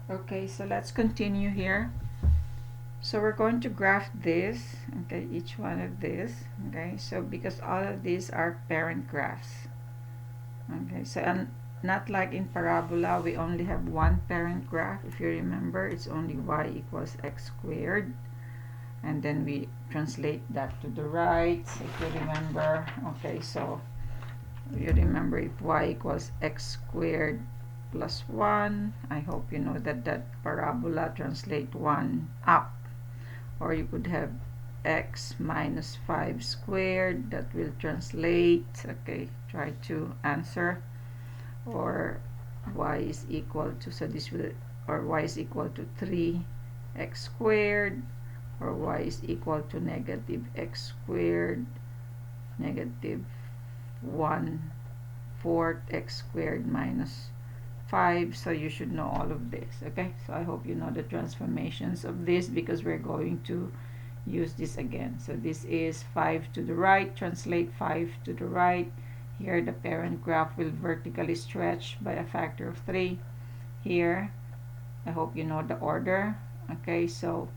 Okay, so let's continue here. So we're going to graph this, okay, each one of this, okay, so because all of these are parent graphs, okay, so and not like in parabola, we only have one parent graph. If you remember, it's only y equals x squared, and then we translate that to the right, if you remember. Okay, so you remember if y equals x squared plus 1, I hope you know that that parabola translate 1 up. Or you could have x minus 5 squared, that will translate, okay, try to answer. Or y is equal to, so this will, or y is equal to 3x squared, or y is equal to negative x squared, negative 1/4 x squared minus 5. So you should know all of this. Okay, so I hope you know the transformations of this, because we're going to use this again. So this is 5 to the right, translate 5 to the right. Here the parent graph will vertically stretch by a factor of 3. Here, I hope you know the order. Okay, so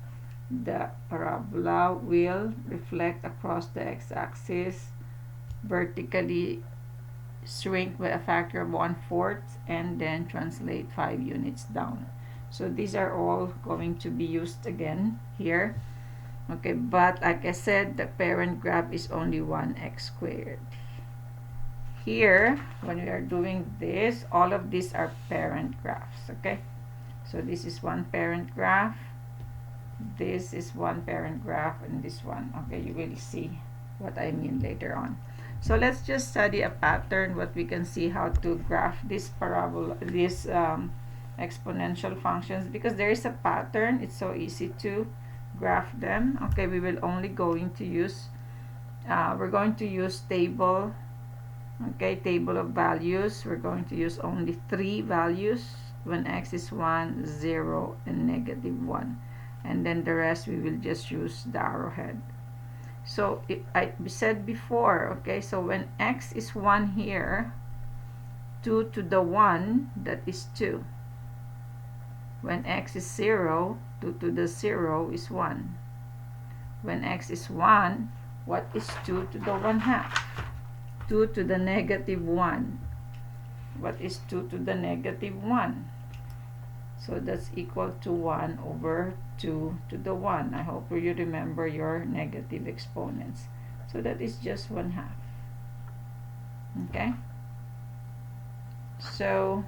the parabola will reflect across the x-axis, vertically shrink by a factor of 1/4, and then translate 5 units down. So these are all going to be used again here. Okay, but like I said, the parent graph is only 1x squared. Here, when we are doing this, all of these are parent graphs. Okay, so this is one parent graph, this is one parent graph, and this one. Okay, you will see what I mean later on. So let's just study a pattern, what we can see how to graph this parabola, this exponential functions, because there is a pattern. It's so easy to graph them. Okay, we will only going to use, we're going to use table. Okay, table of values. We're going to use only 3 values when x is 1, 0, and negative 1. And then the rest we will just use the arrowhead. So I said before, okay, so when x is 1 here, 2 to the 1, that is 2. When x is 0, 2 to the 0 is 1. When x is 1, what is 2 to the 1/2? 2 to the negative 1. What is 2 to the negative 1? So that's equal to 1 over 2 to the 1. I hope you remember your negative exponents. So that is just 1/2. Okay? So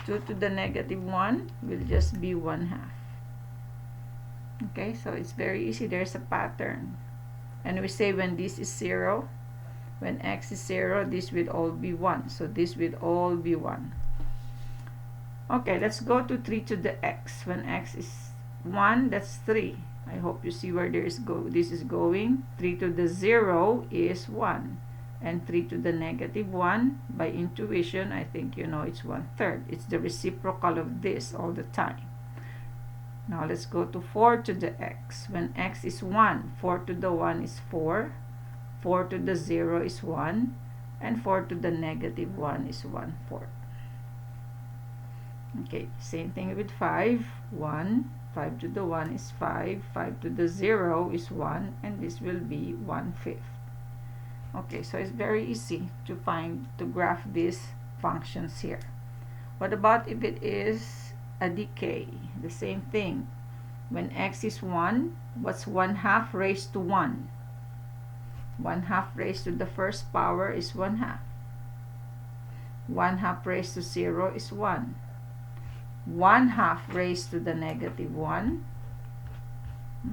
2 to the negative 1 will just be 1/2. Okay, so it's very easy. There's a pattern. And we say when this is 0, when x is 0, this will all be 1. So this will all be 1. Okay, let's go to 3 to the x. When x is 1, that's 3. I hope you see where this is going. 3 to the 0 is 1. And 3 to the negative 1, by intuition, I think you know it's 1/3. It's the reciprocal of this all the time. Now let's go to 4 to the x. When x is 1, 4 to the 1 is 4. 4 to the 0 is 1. And 4 to the negative 1 is 1/4. Okay, same thing with 5. 1. 5 to the 1 is 5. 5 to the 0 is 1. And this will be 1/5. Okay, so it's very easy to graph these functions here. What about if it is a decay? The same thing. When x is 1, what's 1/2 raised to 1? 1/2 raised to the first power is 1/2. 1/2 raised to 0 is 1. 1/2 raised to the negative 1.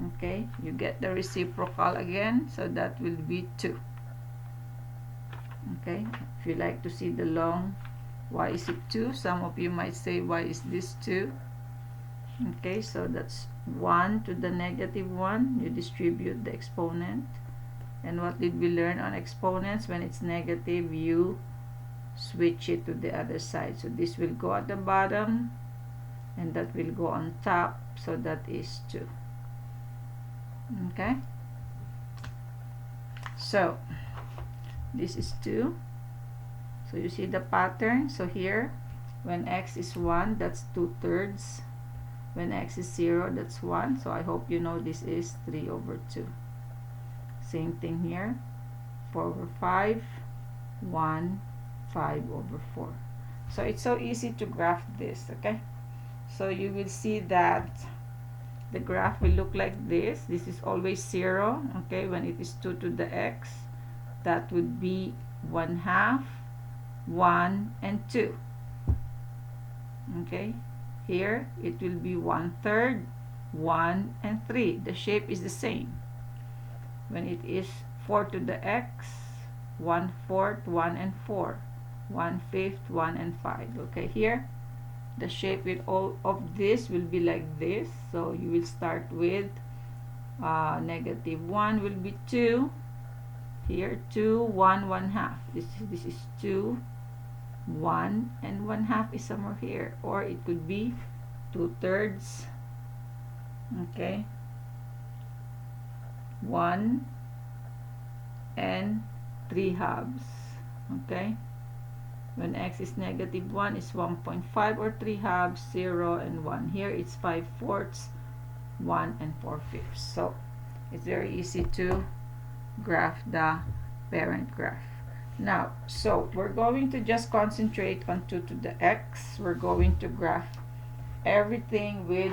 Okay, you get the reciprocal again, so that will be 2. Okay, if you like to see the long, why is it 2? Some of you might say, why is this 2? Okay, so that's 1 to the negative 1. You distribute the exponent. And what did we learn on exponents? When it's negative, you switch it to the other side. So this will go at the bottom, and that will go on top. So that is 2. Okay? So this is 2. So you see the pattern. So here, when x is 1, that's 2/3. When x is 0, that's 1. So I hope you know this is 3 over 2. Same thing here. 4 over 5, 1, 5 over 4. So it's so easy to graph this, okay? So you will see that the graph will look like this. This is always 0, okay? When it is 2 to the x, that would be 1/2, 1, and 2. Okay? Here, it will be 1/3, 1, and 3. The shape is the same. When it is 4 to the x, 1/4, 1, and 4. 1/5, 1, and 5. Okay, here, the shape with all of this will be like this. So you will start with -1 will be 2. Here, 2, 1, 1/2. This is 2, 1, and 1/2 is somewhere here. Or it could be 2/3. Okay. 1 and 3/2. Okay. When x is -1, is 1.5 or 3/2, 0 and 1. Here it's 5/4, 1 and 4/5. So it's very easy to graph the parent graph. Now, so we're going to just concentrate on 2 to the x. We're going to graph everything with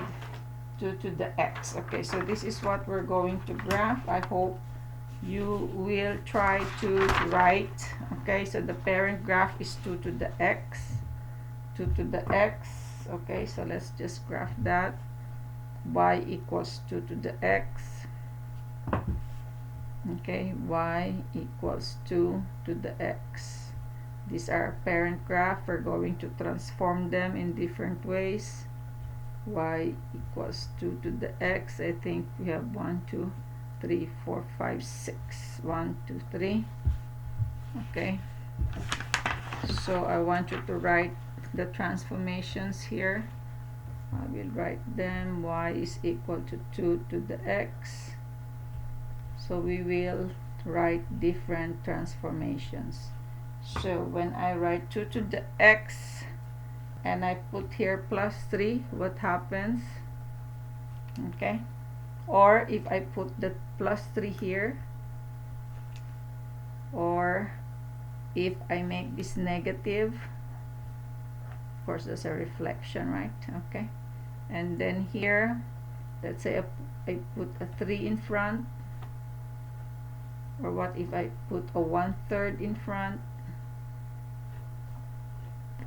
2 to the x. Okay, so this is what we're going to graph. I hope you will try to write. Okay, so the parent graph is 2 to the x. 2 to the x. Okay, so let's just graph that. Y equals 2 to the x. Okay, y equals 2 to the x. These are parent graph. We're going to transform them in different ways. Y equals 2 to the x. I think we have 1, 2, 3, 4, 5, 6. 1, 2, 3. Okay. So I want you to write the transformations here. I will write them. Y is equal to 2 to the x. So we will write different transformations. So when I write 2 to the x and I put here +3, what happens? Okay. Or if I put the +3 here, or if I make this negative, of course that's a reflection, right? Okay. And then here, let's say I put a 3 in front. Or what if I put a 1/3 in front?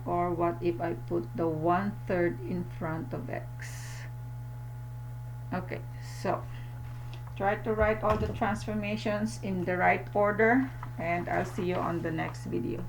Or what if I put the 1/3 in front of x? Okay, so try to write all the transformations in the right order, and I'll see you on the next video.